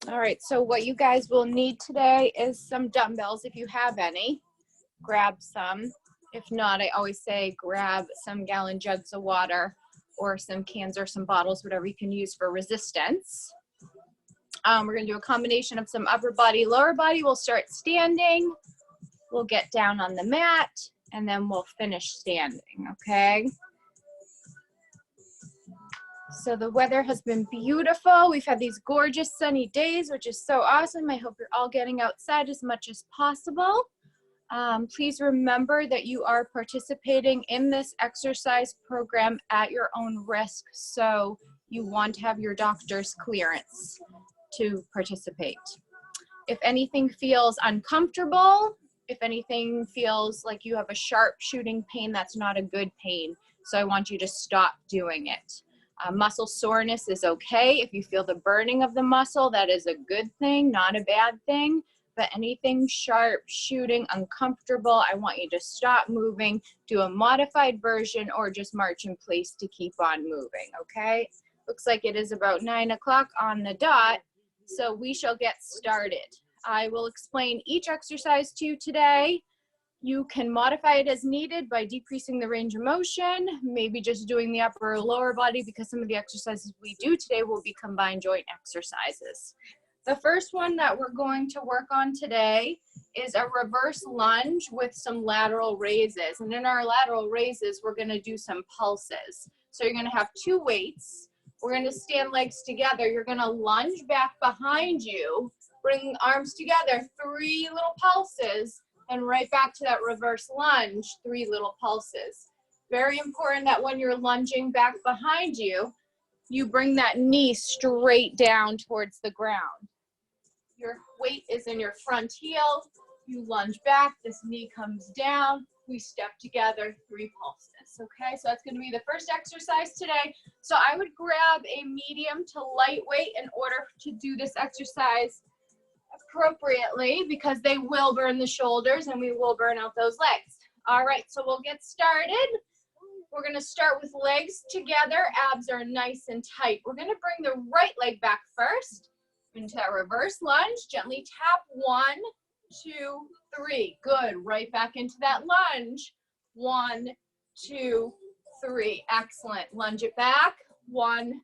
All right, so what you guys will need today is some dumbbells if you have any. Grab some. If not, I always say grab some gallon jugs of water or some cans or some bottles, whatever you can use for resistance. We're going to do a combination of some upper body, lower body. We'll start standing. We'll get down on the mat, and then we'll finish standing, okay? So the weather has been beautiful. We've had these gorgeous sunny days, which is so awesome. I hope you're all getting outside as much as possible. Please remember that you are participating in this exercise program at your own risk. So you want to have your doctor's clearance to participate. If anything feels uncomfortable, if anything feels like you have a sharp shooting pain, that's not a good pain. So I want you to stop doing it. Muscle soreness is okay. If you feel the burning of the muscle, that is a good thing, not a bad thing. But anything sharp, shooting, uncomfortable, I want you to stop moving, do a modified version, or just march in place to keep on moving, okay? Looks like it is about 9 o'clock on the dot, so we shall get started. I will explain each exercise to you today. You can modify it as needed by decreasing the range of motion, maybe just doing the upper or lower body, because some of the exercises we do today will be combined joint exercises. The first one that we're going to work on today is a reverse lunge with some lateral raises. And in our lateral raises, we're going to do some pulses. So you're going to have 2 weights. We're going to stand legs together. You're going to lunge back behind you, bring arms together, 3 little pulses, and right back to that reverse lunge, 3 little pulses. Very important that when you're lunging back behind you, you bring that knee straight down towards the ground. Your weight is in your front heel. You lunge back, this knee comes down. We step together, 3 pulses, okay? So that's gonna be the first exercise today. So I would grab a medium to light weight in order to do this exercise appropriately, because they will burn the shoulders and we will burn out those legs. All right, so we'll get started. We're gonna start with legs together. Abs are nice and tight. We're gonna bring the right leg back first into that reverse lunge. Gently tap 1, 2, 3. Good, right back into that lunge. 1, 2, 3. Excellent. Lunge it back. 1,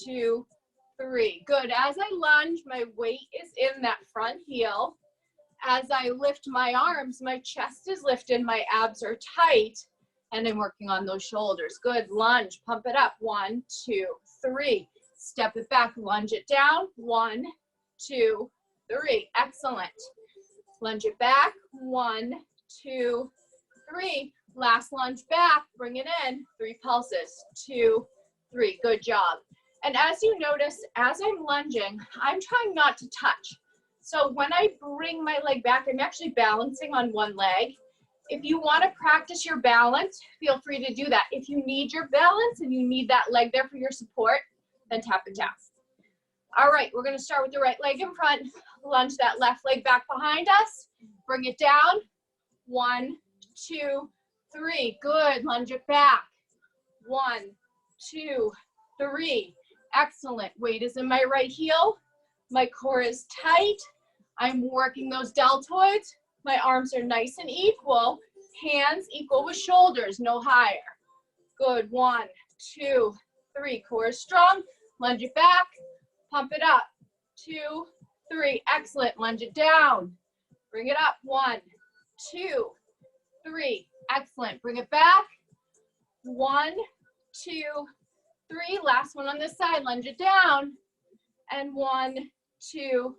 2, 3. Good. As I lunge, my weight is in that front heel. As I lift my arms, my chest is lifted, my abs are tight, and I'm working on those shoulders. Good. Lunge. Pump it up. 1, 2, 3. Step it back. Lunge it down. 1, 2, 3. Excellent. Lunge it back. 1, 2, 3. Last lunge back. Bring it in. 3 pulses. 2, 3. Good job. And as you notice, as I'm lunging, I'm trying not to touch. So when I bring my leg back, I'm actually balancing on one leg. If you want to practice your balance, feel free to do that. If you need your balance and you need that leg there for your support, then tap it down. All right, we're going to start with the right leg in front. Lunge that left leg back behind us. Bring it down. 1, 2, 3. Good. Lunge it back. 1, 2, 3. Excellent. Weight is in my right heel. My core is tight. I'm working those deltoids. My arms are nice and equal. Hands equal with shoulders, no higher. Good. 1, 2, 3. Core is strong. Lunge it back. Pump it up. 2, 3. Excellent. Lunge it down. Bring it up. 1, 2, 3. Excellent. Bring it back. 1, 2, 3. Last one on this side. Lunge it down. And 1, 2,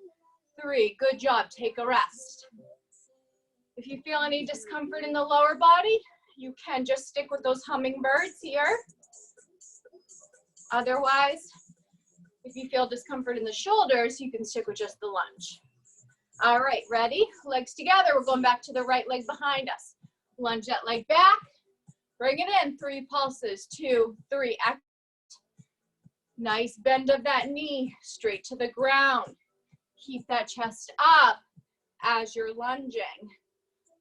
3. Good job. Take a rest. If you feel any discomfort in the lower body, you can just stick with those hummingbirds here. Otherwise, if you feel discomfort in the shoulders, you can stick with just the lunge. All right, ready? Legs together. We're going back to the right leg behind us. Lunge that leg back. Bring it in. 3 pulses. 2, 3. Nice bend of that knee, straight to the ground. Keep that chest up as you're lunging.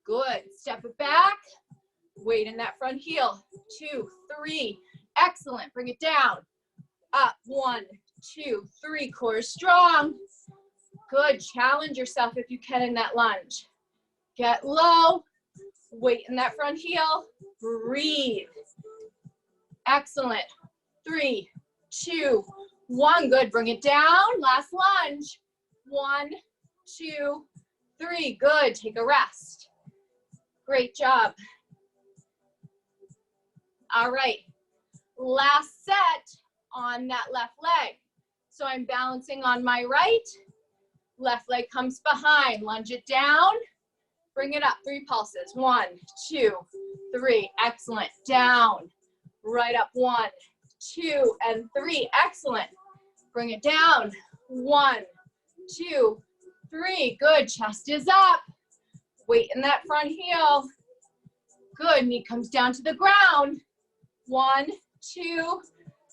Good. Step it back. Weight in that front heel. 2, 3. Excellent. Bring it down. Up. 1, 2, 3. Core strong. Good, challenge yourself if you can in that lunge. Get low, weight in that front heel, breathe. Excellent. 3, 2, 1, good, bring it down, last lunge. 1, 2, 3, good, take a rest. Great job. All right, last set on that left leg. So I'm balancing on my right, left leg comes behind, lunge it down, bring it up, 3 pulses, 1, 2, 3, excellent, down, right up, 1, 2, and 3, excellent, bring it down, 1, 2, 3, good, chest is up, weight in that front heel, good, knee comes down to the ground, 1, 2,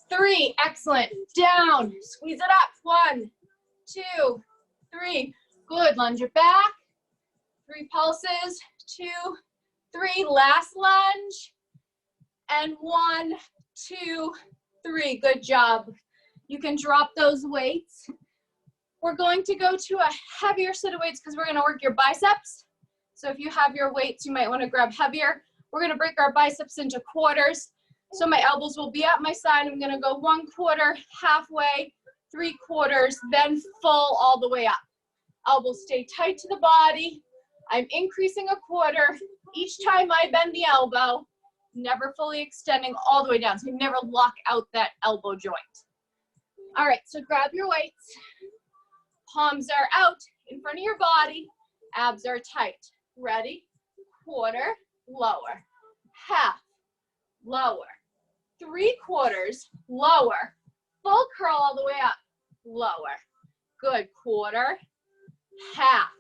3, excellent, down, squeeze it up, 1, 2, 3, good, lunge it back, 3 pulses, 2, 3, last lunge, and 1, 2, 3, good job. You can drop those weights. We're going to go to a heavier set of weights because we're going to work your biceps. So if you have your weights, you might want to grab heavier. We're going to break our biceps into quarters. So my elbows will be at my side. I'm going to go 1/4, halfway, 3/4, then full all the way up. Elbows stay tight to the body. I'm increasing 1/4 each time I bend the elbow, never fully extending all the way down. So you never lock out that elbow joint. All right, so grab your weights. Palms are out in front of your body. Abs are tight. Ready? 1/4, lower. Half, lower. 3/4, lower. Full curl all the way up, lower. Good, 1/4, half.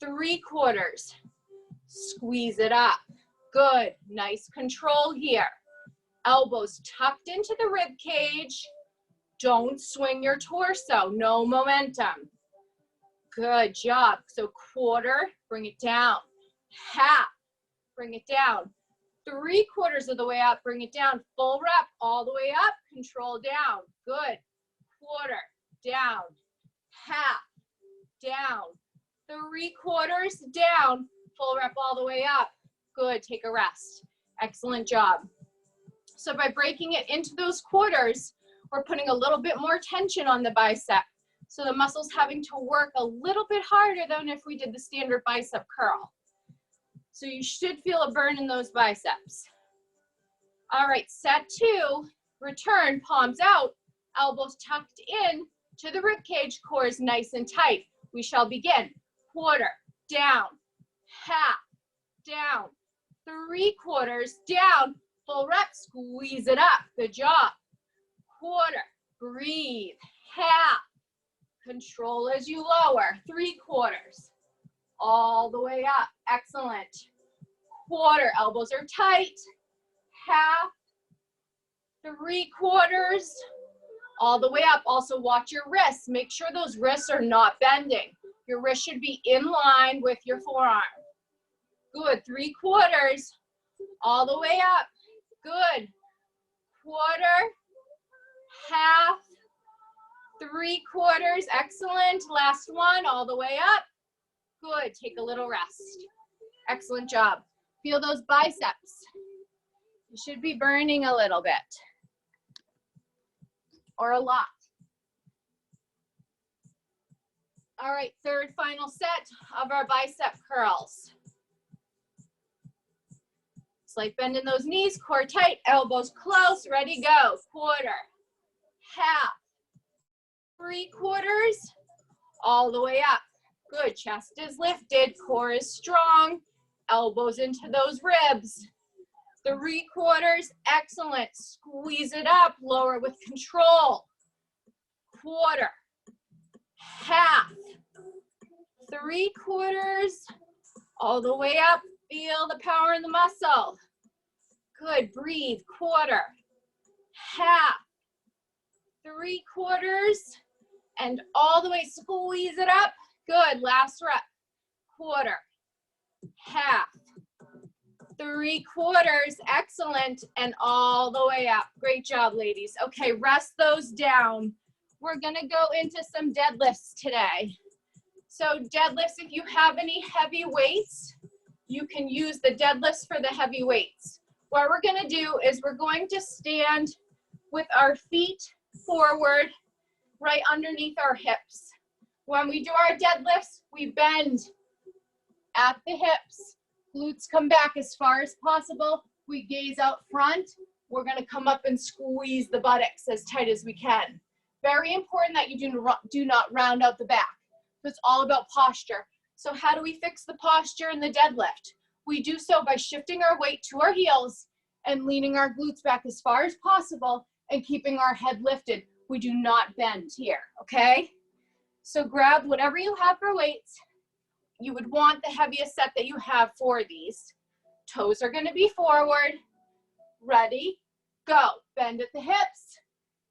3/4, squeeze it up. Good, nice control here. Elbows tucked into the rib cage. Don't swing your torso, no momentum. Good job. So 1/4, bring it down. Half, bring it down. 3/4 of the way up, bring it down. Full rep, all the way up, control down. Good. 1/4, down. Half, down. 3/4, down. Full rep all the way up. Good, take a rest. Excellent job. So by breaking it into those quarters, we're putting a little bit more tension on the bicep. So the muscle's having to work a little bit harder than if we did the standard bicep curl. So you should feel a burn in those biceps. All right, set 2, return, palms out, elbows tucked in to the rib cage, core is nice and tight. We shall begin. 1/4, down, half, down, 3/4, down, full rep, squeeze it up, good job. 1/4, breathe, half, control as you lower, 3/4, all the way up, excellent. 1/4, elbows are tight, half, 3/4, all the way up. Also watch your wrists, make sure those wrists are not bending. Your wrist should be in line with your forearm. Good, 3/4, all the way up, good. 1/4, half, 3/4, excellent. Last one, all the way up. Good, take a little rest. Excellent job. Feel those biceps. You should be burning a little bit or a lot. All right, third final set of our bicep curls. It's like bending those knees, core tight, elbows close, ready, go. 1/4, half, 3/4, all the way up. Good, chest is lifted, core is strong, elbows into those ribs. 3/4, excellent. Squeeze it up, lower with control. 1/4, half, 3/4, all the way up. Feel the power in the muscle. Good, breathe. 1/4, half, 3/4, and all the way, squeeze it up. Good, last rep. 1/4, half, 3/4, excellent, and all the way up. Great job, ladies. Okay, rest those down. we're gonna go into some deadlifts today. So deadlifts, if you have any heavy weights, you can use the deadlifts for the heavy weights. What we're gonna do is we're going to stand with our feet forward, right underneath our hips. When we do our deadlifts, we bend at the hips, glutes come back as far as possible. We gaze out front. We're gonna come up and squeeze the buttocks as tight as we can. Very important that you do not round out the back. It's all about posture. So how do we fix the posture in the deadlift? We do so by shifting our weight to our heels and leaning our glutes back as far as possible and keeping our head lifted. We do not bend here, okay? So grab whatever you have for weights. You would want the heaviest set that you have for these. Toes are gonna be forward. Ready, go. Bend at the hips.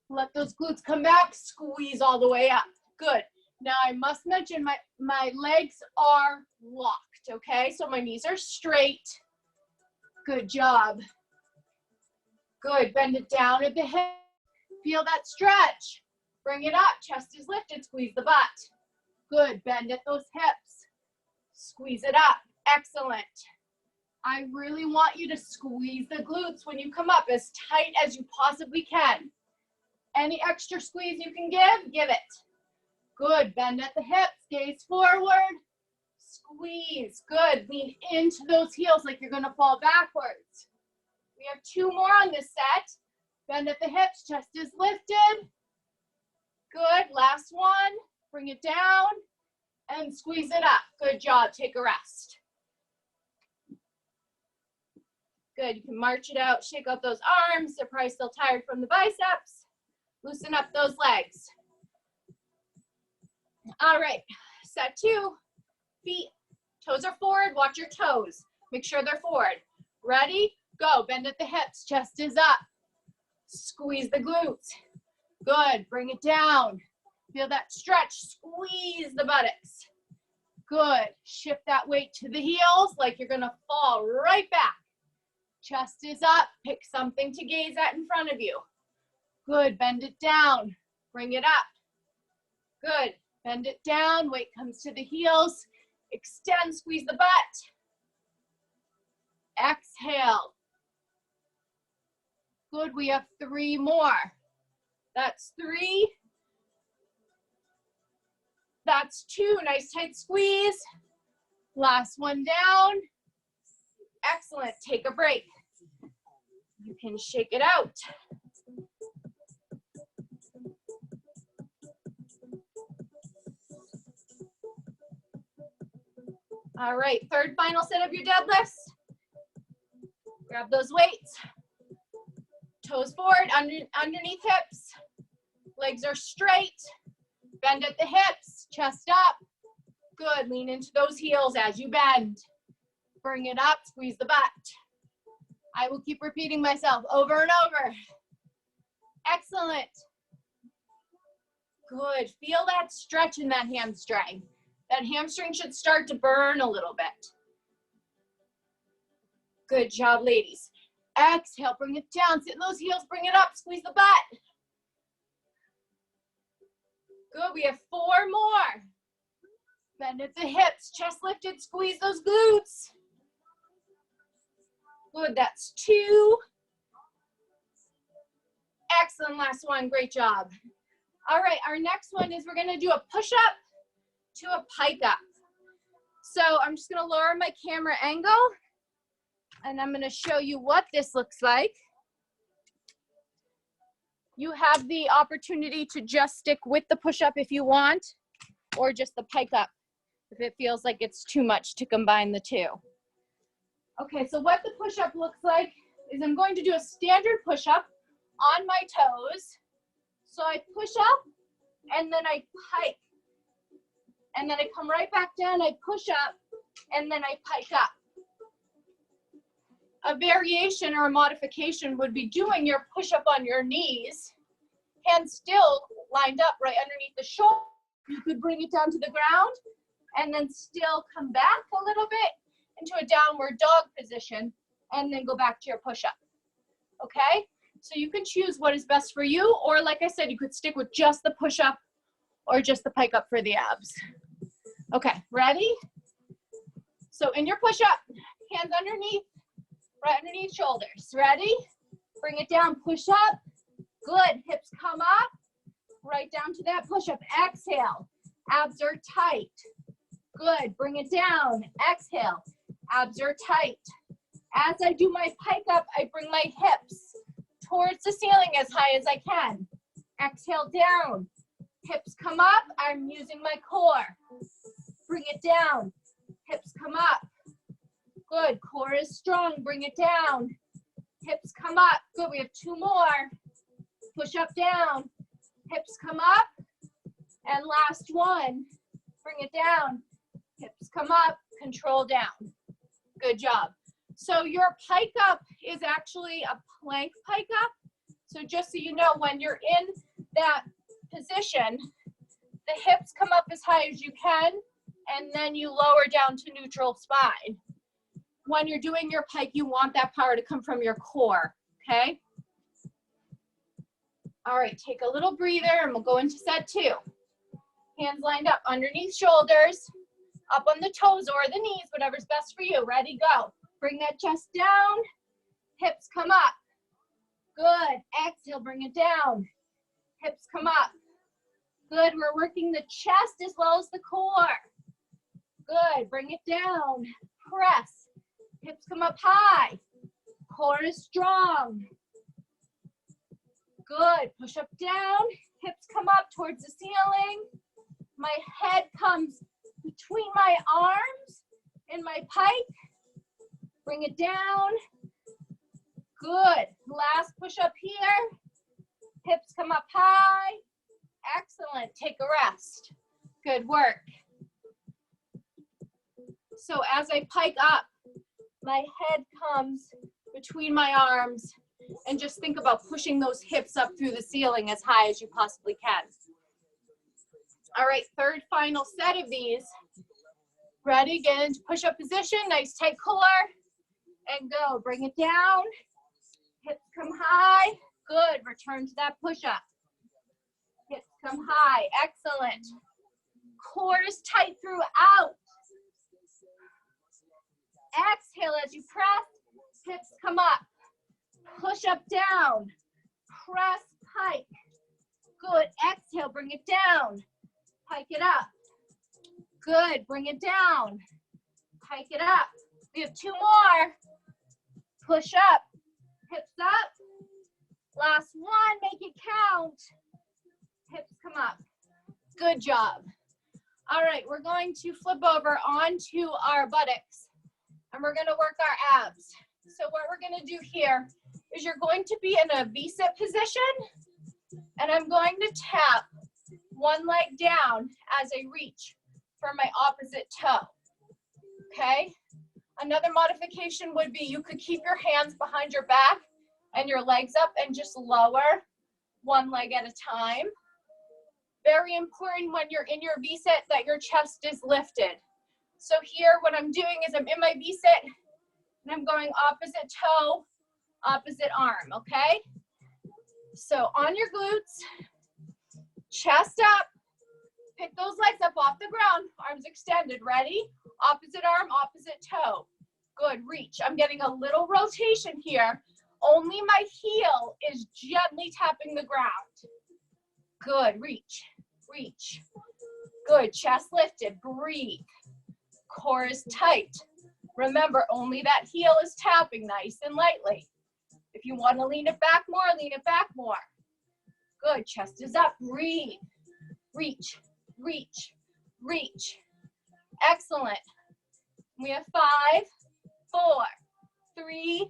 Let those glutes come back, squeeze all the way up. Good. Now I must mention my legs are locked, okay? So my knees are straight. Good job. Good, bend it down at the hip. Feel that stretch. Bring it up, chest is lifted, squeeze the butt. Good, bend at those hips. Squeeze it up, excellent. I really want you to squeeze the glutes when you come up as tight as you possibly can. Any extra squeeze you can give it. Good, bend at the hips, gaze forward, squeeze. Good, lean into those heels like you're gonna fall backwards. We have 2 more on this set. Bend at the hips, chest is lifted. Good, last one. Bring it down and squeeze it up. Good job, take a rest. Good, you can march it out, shake out those arms. They're probably still tired from the biceps. Loosen up those legs. All right, set 2, feet, toes are forward, watch your toes. Make sure they're forward. Ready, go, bend at the hips, chest is up. Squeeze the glutes. Good, bring it down. Feel that stretch, squeeze the buttocks. Good, shift that weight to the heels like you're gonna fall right back. Chest is up, pick something to gaze at in front of you. Good, bend it down, bring it up. Good, bend it down, weight comes to the heels. Extend, squeeze the butt. Exhale. Good, we have 3 more. That's 3. That's 2, nice tight squeeze. Last one down. Excellent, take a break. You can shake it out. All right, 3rd final set of your deadlifts. Grab those weights. Toes forward, underneath hips. Legs are straight. Bend at the hips, chest up. Good, lean into those heels as you bend. Bring it up, squeeze the butt. I will keep repeating myself over and over. Excellent. Good, feel that stretch in that hamstring. That hamstring should start to burn a little bit. Good job, ladies. Exhale, bring it down, sit in those heels, bring it up, squeeze the butt. Good, we have 4 more. Bend at the hips, chest lifted, squeeze those glutes. Good, that's 2. Excellent, last one, great job. All right, our next one is we're gonna do a push-up to a pike up. So I'm just gonna lower my camera angle and I'm gonna show you what this looks like. You have the opportunity to just stick with the push-up if you want, or just the pike up if it feels like it's too much to combine the 2. Okay, so what the push-up looks like is I'm going to do a standard push-up on my toes. So I push up and then I pike. And then I come right back down, I push up, and then I pike up. A variation or a modification would be doing your push-up on your knees, hands still lined up right underneath the shoulder. You could bring it down to the ground and then still come back a little bit into a downward dog position and then go back to your push-up. Okay? So you can choose what is best for you, or like I said, you could stick with just the push-up or just the pike up for the abs. Okay, ready? So in your push-up, hands underneath, right underneath shoulders. Ready? Bring it down, push up. Good, hips come up, right down to that push-up. Exhale, abs are tight. Good, bring it down, exhale, abs are tight. As I do my pike up, I bring my hips towards the ceiling as high as I can. Exhale down, hips come up, I'm using my core. Bring it down, hips come up. Good, core is strong, bring it down. Hips come up, good, we have two more. Push up down, hips come up. And last one, bring it down. Hips come up, control down. Good job. So your pike up is actually a plank pike up. So just so you know, when you're in that position, the hips come up as high as you can, and then you lower down to neutral spine. When you're doing your pike, you want that power to come from your core, okay? All right, take a little breather and we'll go into set 2. Hands lined up underneath shoulders, up on the toes or the knees, whatever's best for you. Ready, go. Bring that chest down, hips come up. Good, exhale, bring it down. Hips come up. Good, we're working the chest as well as the core. Good, bring it down, press. Hips come up high, core is strong. Good, push up down, hips come up towards the ceiling. My head comes between my arms in my pike. Bring it down. Good, last push up here. Hips come up high. Excellent, take a rest. Good work. So as I pike up, my head comes between my arms, and just think about pushing those hips up through the ceiling as high as you possibly can. All right, third final set of these. Ready, get into push-up position, nice tight core, and go. Bring it down, hips come high. Good, return to that push-up. Hips come high, excellent. Core is tight throughout. Exhale as you press, hips come up. Push up down, press, pike. Good, exhale, bring it down. Pike it up. Good, bring it down. Pike it up. We have two more. Push up, hips up. Last one, make it count. Hips come up. Good job. All right, we're going to flip over onto our buttocks, and we're gonna work our abs. So what we're gonna do here is you're going to be in a V-sit position, and I'm going to tap one leg down as I reach for my opposite toe, okay? Another modification would be you could keep your hands behind your back and your legs up and just lower one leg at a time. Very important when you're in your V-sit that your chest is lifted. So here what I'm doing is I'm in my V-sit and I'm going opposite toe, opposite arm, okay? So on your glutes, chest up, pick those legs up off the ground, arms extended, ready? Opposite arm, opposite toe. Good, reach. I'm getting a little rotation here. Only my heel is gently tapping the ground. Good, reach, reach. Good, chest lifted, breathe. Core is tight. Remember, only that heel is tapping nice and lightly. If you want to lean it back more, lean it back more. Good, chest is up, breathe. Reach, reach, reach. Excellent. We have 5, 4, 3,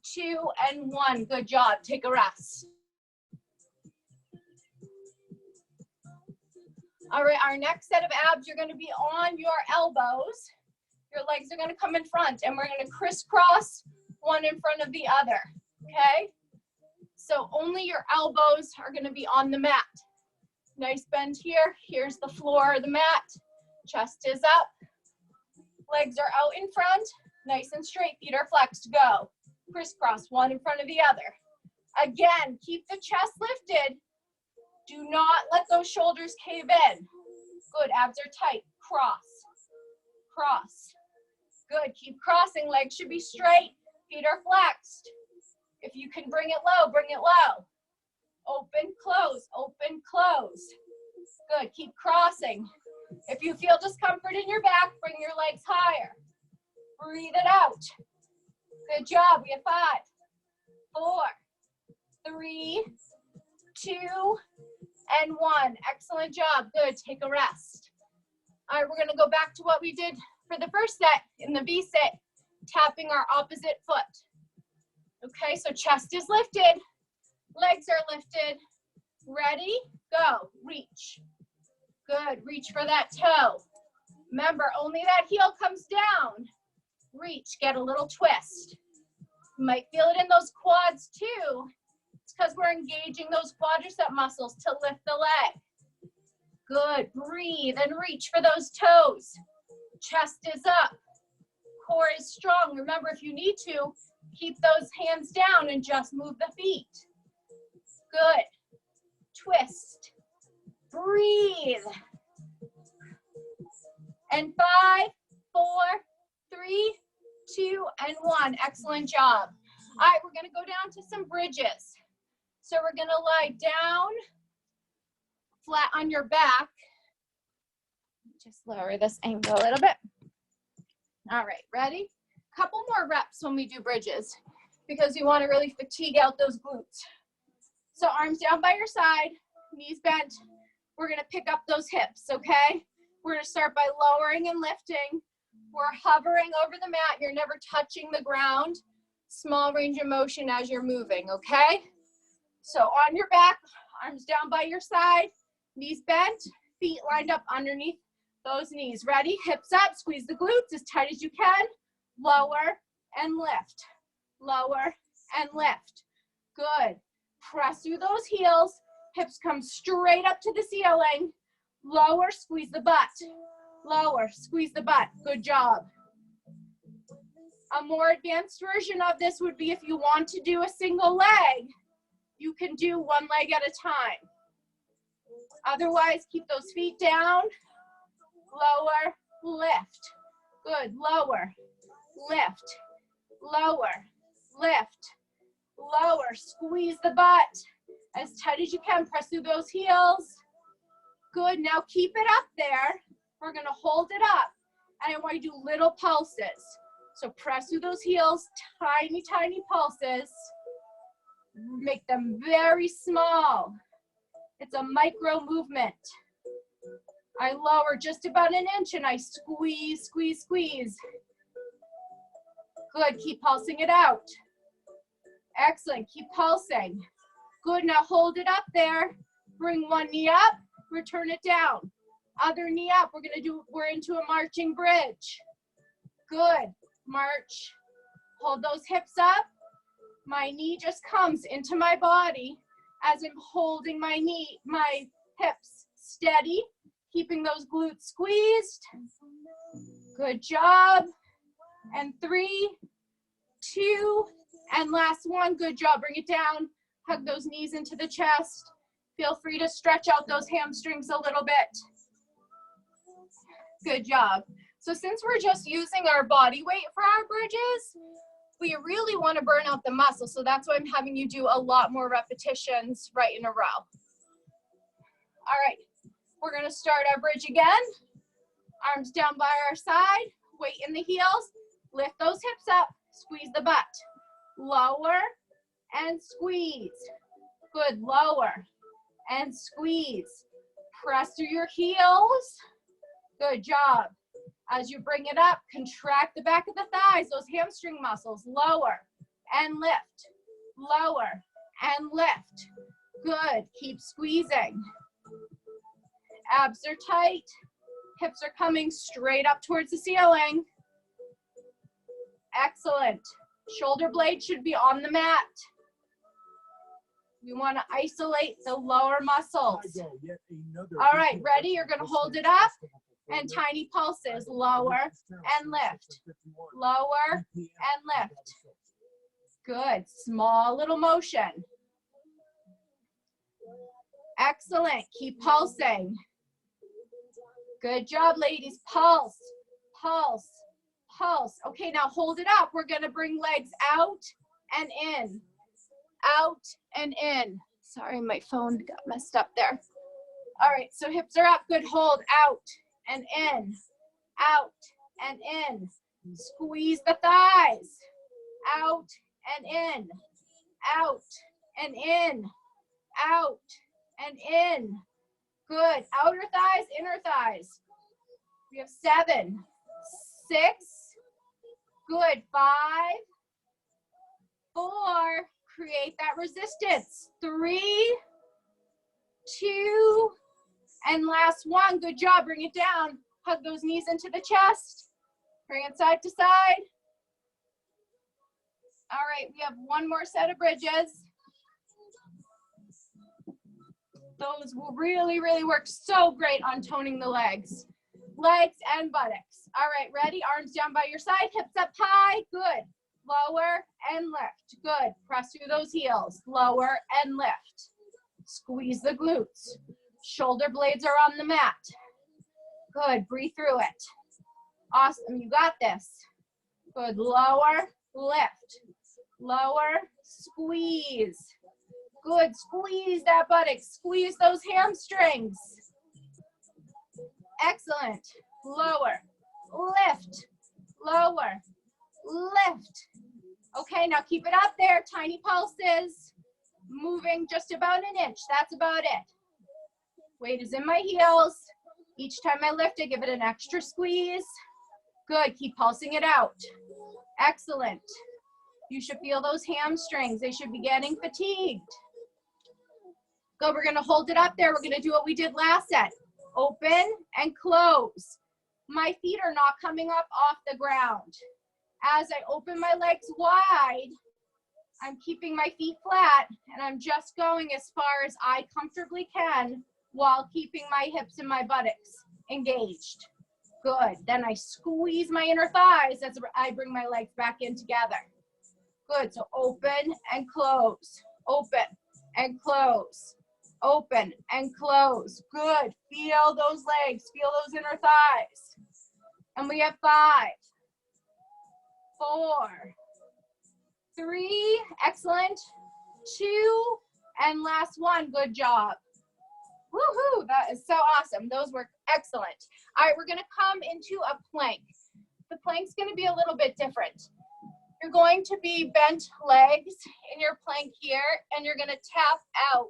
2, and 1. Good job. Take a rest. All right, our next set of abs, you're going to be on your elbows. Your legs are going to come in front, and we're going to crisscross one in front of the other, okay? So only your elbows are going to be on the mat. Nice bend here. Here's the floor of the mat. Chest is up. Legs are out in front. Nice and straight. Feet are flexed. Go. Crisscross one in front of the other. Again, keep the chest lifted. Do not let those shoulders cave in. Good, abs are tight. Cross, cross. Good, keep crossing. Legs should be straight. Feet are flexed. If you can bring it low, bring it low. Open, close, open, close. Good, keep crossing. If you feel discomfort in your back, bring your legs higher. Breathe it out. Good job, we have 5, 4, 3, 2, and 1. Excellent job, good, take a rest. All right, we're gonna go back to what we did for the first set in the V-sit, tapping our opposite foot. Okay, so chest is lifted, legs are lifted. Ready, go, reach. Good, reach for that toe. Remember, only that heel comes down. Reach, get a little twist. You might feel it in those quads too. It's because we're engaging those quadricep muscles to lift the leg. Good, breathe and reach for those toes. Chest is up, core is strong. Remember, if you need to, keep those hands down and just move the feet. Good, twist, breathe. And 5, 4, 3, 2, and 1. Excellent job. All right, we're gonna go down to some bridges. So we're gonna lie down, flat on your back. Just lower this angle a little bit. All right, ready? Couple more reps when we do bridges because you wanna really fatigue out those glutes. So arms down by your side, knees bent. We're gonna pick up those hips, okay? We're gonna start by lowering and lifting. We're hovering over the mat. You're never touching the ground. Small range of motion as you're moving, okay? So on your back, arms down by your side, knees bent, feet lined up underneath those knees. Ready? Hips up, squeeze the glutes as tight as you can. Lower and lift. Lower and lift. Good. Press through those heels. Hips come straight up to the ceiling. Lower, squeeze the butt. Lower, squeeze the butt. Good job. A more advanced version of this would be if you want to do a single leg, you can do one leg at a time. Otherwise, keep those feet down. Lower, lift. Good, lower, lift, lower, lift, lower. Squeeze the butt as tight as you can. Press through those heels. Good, now keep it up there. We're gonna hold it up. And I want you to do little pulses. So press through those heels, tiny, tiny pulses. Make them very small. It's a micro movement. I lower just about an inch and I squeeze, squeeze, squeeze. Good, keep pulsing it out. Excellent, keep pulsing. Good, now hold it up there. Bring one knee up, return it down. Other knee up, we're into a marching bridge. Good, march. Hold those hips up. My knee just comes into my body as I'm holding my knee, my hips steady, keeping those glutes squeezed. Good job. And 3, 2, and last one. Good job. Bring it down. Hug those knees into the chest. Feel free to stretch out those hamstrings a little bit. Good job. So since we're just using our body weight for our bridges, we really want to burn out the muscle. So that's why I'm having you do a lot more repetitions right in a row. All right, we're going to start our bridge again. Arms down by our side, weight in the heels. Lift those hips up, squeeze the butt. Lower and squeeze. Good, lower and squeeze. Press through your heels. Good job. As you bring it up, contract the back of the thighs, those hamstring muscles. Lower and lift. Lower and lift. Good. Keep squeezing. Abs are tight. Hips are coming straight up towards the ceiling. Excellent. Shoulder blades should be on the mat. We want to isolate the lower muscles. All right, ready? You're going to hold it up. And tiny pulses, lower and lift, lower and lift. Good, small little motion. Excellent. Keep pulsing. Good job, ladies. Pulse, pulse, pulse. Okay, now hold it up. We're gonna bring legs out and in, out and in. Sorry, my phone got messed up there. All right, so hips are up. Good, hold, out and in, out and in. Squeeze the thighs, out and in, out and in, out and in. Good, outer thighs, inner thighs. We have 7, 6, good, 5, 4, create that resistance, 3, 2, and last one. Good job, bring it down. Hug those knees into the chest. Bring it side to side. All right, we have one more set of bridges. Those will really, really work so great on toning the legs and buttocks. All right, ready? Arms down by your side, hips up high. Good. Lower and lift. Good. Press through those heels. Lower and lift. Squeeze the glutes. Shoulder blades are on the mat. Good. Breathe through it. Awesome. You got this. Good. Lower, lift. Lower, squeeze. Good. Squeeze that buttock. Squeeze those hamstrings. Excellent. Lower, lift, lower, lift. Okay, now keep it up there. Tiny pulses. Moving just about an inch. That's about it. Weight is in my heels. Each time I lift, I give it an extra squeeze. Good. Keep pulsing it out. Excellent. You should feel those hamstrings. They should be getting fatigued. Good. We're going to hold it up there. We're going to do what we did last set. Open and close. My feet are not coming up off the ground. As I open my legs wide, I'm keeping my feet flat, and I'm just going as far as I comfortably can while keeping my hips and my buttocks engaged. Good. Then I squeeze my inner thighs as I bring my legs back in together. Good. So open and close. Open and close. Open and close. Good. Feel those legs. Feel those inner thighs. And we have 5, 4, 3. Excellent. 2. And last one. Good job. Woohoo. That is so awesome. Those work excellent. All right, we're going to come into a plank. The plank's going to be a little bit different. You're going to be bent legs in your plank here, and you're going to tap out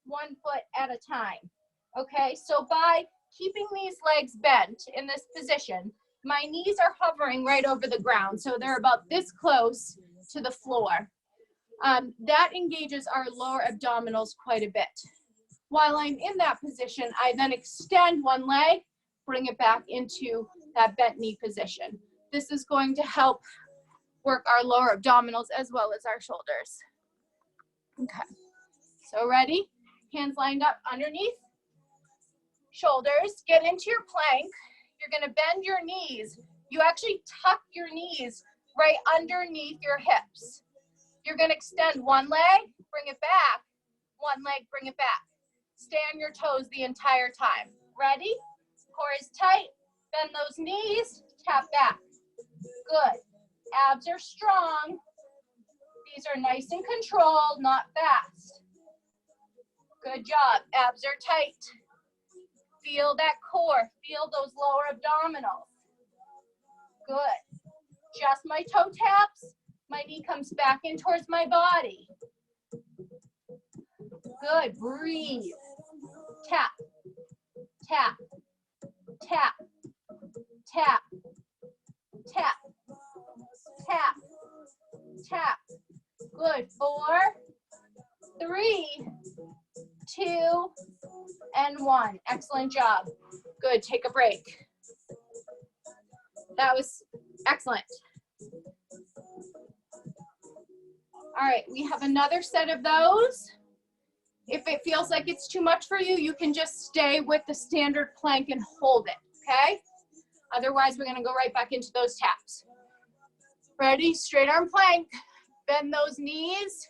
1 foot at a time. Okay, so by keeping these legs bent in this position, my knees are hovering right over the ground, so they're about this close to the floor. That engages our lower abdominals quite a bit. While I'm in that position, I then extend one leg, bring it back into that bent knee position. This is going to help work our lower abdominals as well as our shoulders. Okay, so ready? Hands lined up underneath. Shoulders, get into your plank. You're gonna bend your knees. You actually tuck your knees right underneath your hips. You're gonna extend one leg, bring it back. One leg, bring it back. Stay on your toes the entire time. Ready? Core is tight. Bend those knees, tap back. Good. Abs are strong. These are nice and controlled, not fast. Good job. Abs are tight. Feel that core. Feel those lower abdominals. Good. Just my toe taps. My knee comes back in towards my body. Good. Breathe. Tap. Tap. Tap. Tap. Tap. Tap. Tap. Good. 4, 3, 2, and 1. Excellent job. Good. Take a break. That was excellent. All right, we have another set of those. If it feels like it's too much for you, you can just stay with the standard plank and hold it, okay? Otherwise, we're gonna go right back into those taps. Ready? Straight arm plank. Bend those knees.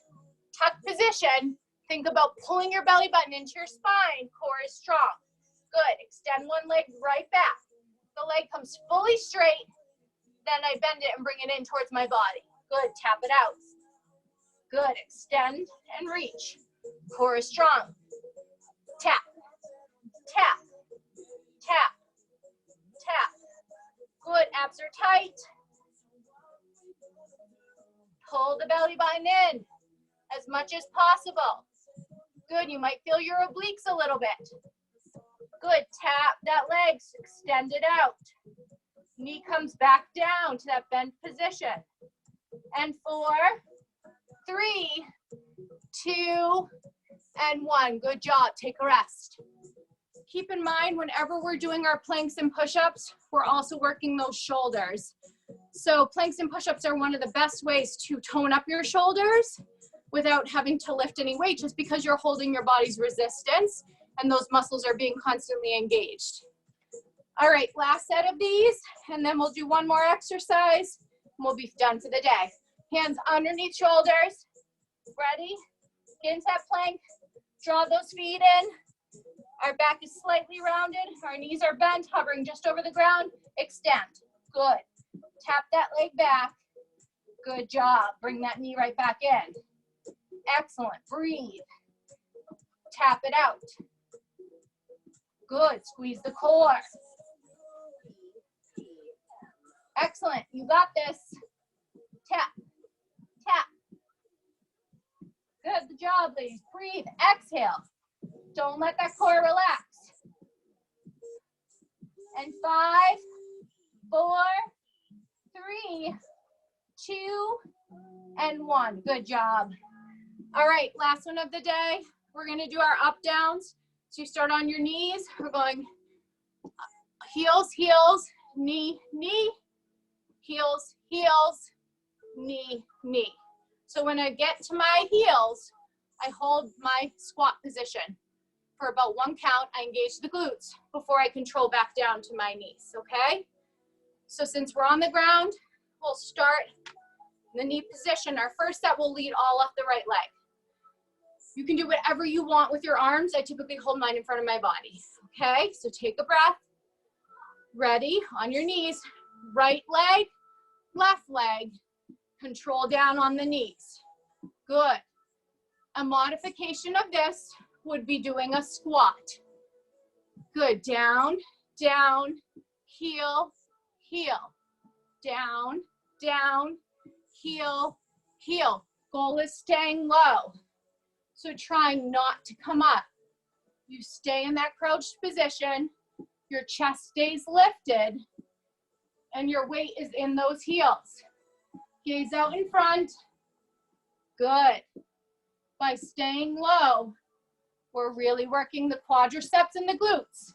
Tuck position. Think about pulling your belly button into your spine. Core is strong. Good. Extend one leg right back. The leg comes fully straight. Then I bend it and bring it in towards my body. Good. Tap it out. Good. Extend and reach. Core is strong. Tap, tap, tap, tap. Good. Abs are tight. Pull the belly button in as much as possible. Good. You might feel your obliques a little bit. Good. Tap that leg. Extend it out. Knee comes back down to that bent position. And 4, 3, 2, and 1. Good job. Take a rest. Keep in mind, whenever we're doing our planks and push-ups, we're also working those shoulders. So planks and push-ups are one of the best ways to tone up your shoulders without having to lift any weight, just because you're holding your body's resistance and those muscles are being constantly engaged. All right, last set of these, and then we'll do one more exercise, and we'll be done for the day. Hands underneath shoulders. Ready? Get into that plank. Draw those feet in. Our back is slightly rounded. Our knees are bent, hovering just over the ground. Extend. Good. Tap that leg back. Good job. Bring that knee right back in. Excellent. Breathe. Tap it out. Good. Squeeze the core. Excellent. You got this. Tap. Tap. Good job, ladies. Breathe. Exhale. Don't let that core relax. And 5, 4, 3, 2, and 1. Good job. All right, last one of the day. We're going to do our up downs. So you start on your knees. We're going heels, heels, knee, knee, heels, heels, knee, knee. So when I get to my heels, I hold my squat position. For about 1 count, I engage the glutes before I control back down to my knees, okay? So since we're on the ground, we'll start in the knee position. Our first set will lead all off the right leg. You can do whatever you want with your arms. I typically hold mine in front of my body, okay? So take a breath. Ready, on your knees. Right leg, left leg. Control down on the knees. Good. A modification of this would be doing a squat. Good. Down, down, heel, heel. Down, down, heel, heel. Goal is staying low. So trying not to come up. You stay in that crouched position. Your chest stays lifted. And your weight is in those heels. Gaze out in front. Good. By staying low, we're really working the quadriceps and the glutes.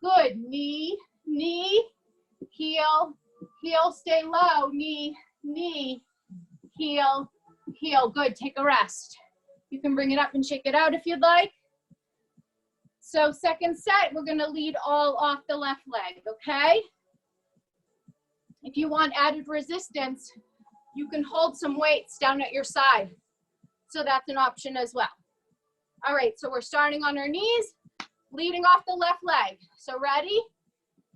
Good. Knee, knee, heel, heel, stay low. Knee, knee, heel, heel. Good. Take a rest. You can bring it up and shake it out if you'd like. So second set, we're going to lead all off the left leg, okay? If you want added resistance, you can hold some weights down at your side. So that's an option as well. All right, so we're starting on our knees, leading off the left leg. So ready?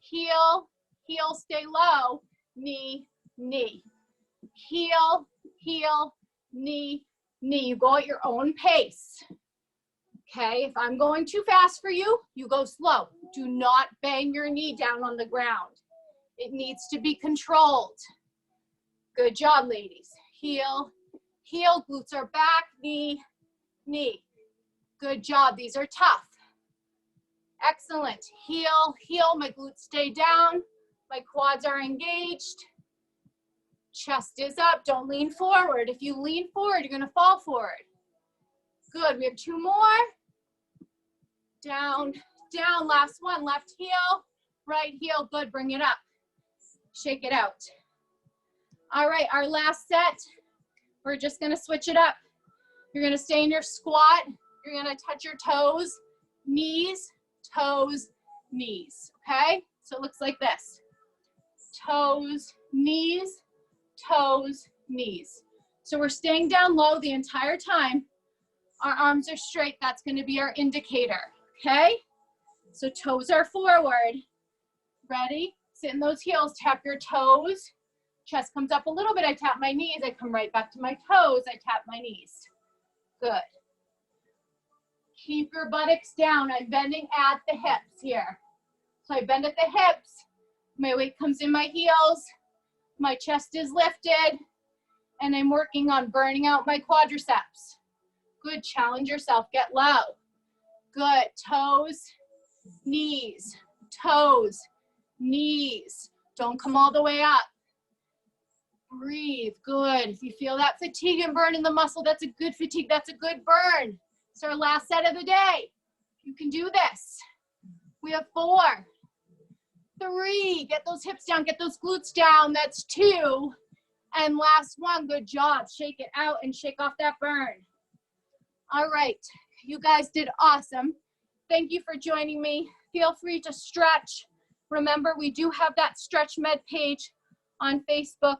Heel, heel, stay low, knee, knee. Heel, heel, knee, knee. You go at your own pace. Okay, if I'm going too fast for you, you go slow. Do not bang your knee down on the ground. It needs to be controlled. Good job, ladies. Heel, heel, glutes are back, knee, knee. Good job, these are tough. Excellent. Heel, heel, my glutes stay down. My quads are engaged. Chest is up, don't lean forward. If you lean forward, you're gonna fall forward. Good, we have 2 more. Down, down, last one. Left heel, right heel, good, bring it up. Shake it out. All right, our last set, we're just gonna switch it up. You're gonna stay in your squat. You're gonna touch your toes, knees, toes, knees, okay? So it looks like this. Toes, knees, toes, knees. So we're staying down low the entire time. Our arms are straight. That's going to be our indicator, okay? So toes are forward. Ready? Sit in those heels, tap your toes. Chest comes up a little bit, I tap my knees. I come right back to my toes, I tap my knees. Good. Keep your buttocks down. I'm bending at the hips here. So I bend at the hips. My weight comes in my heels. My chest is lifted. And I'm working on burning out my quadriceps. Good, challenge yourself, get low. Good, toes, knees, toes, knees. Don't come all the way up. Breathe, good. If you feel that fatigue and burn in the muscle, that's a good fatigue, that's a good burn. It's our last set of the day. You can do this. We have 4, 3, get those hips down, get those glutes down, that's 2. And last one, good job. Shake it out and shake off that burn. All right, you guys did awesome. Thank you for joining me. Feel free to stretch. Remember, we do have that Stretch Med page on Facebook.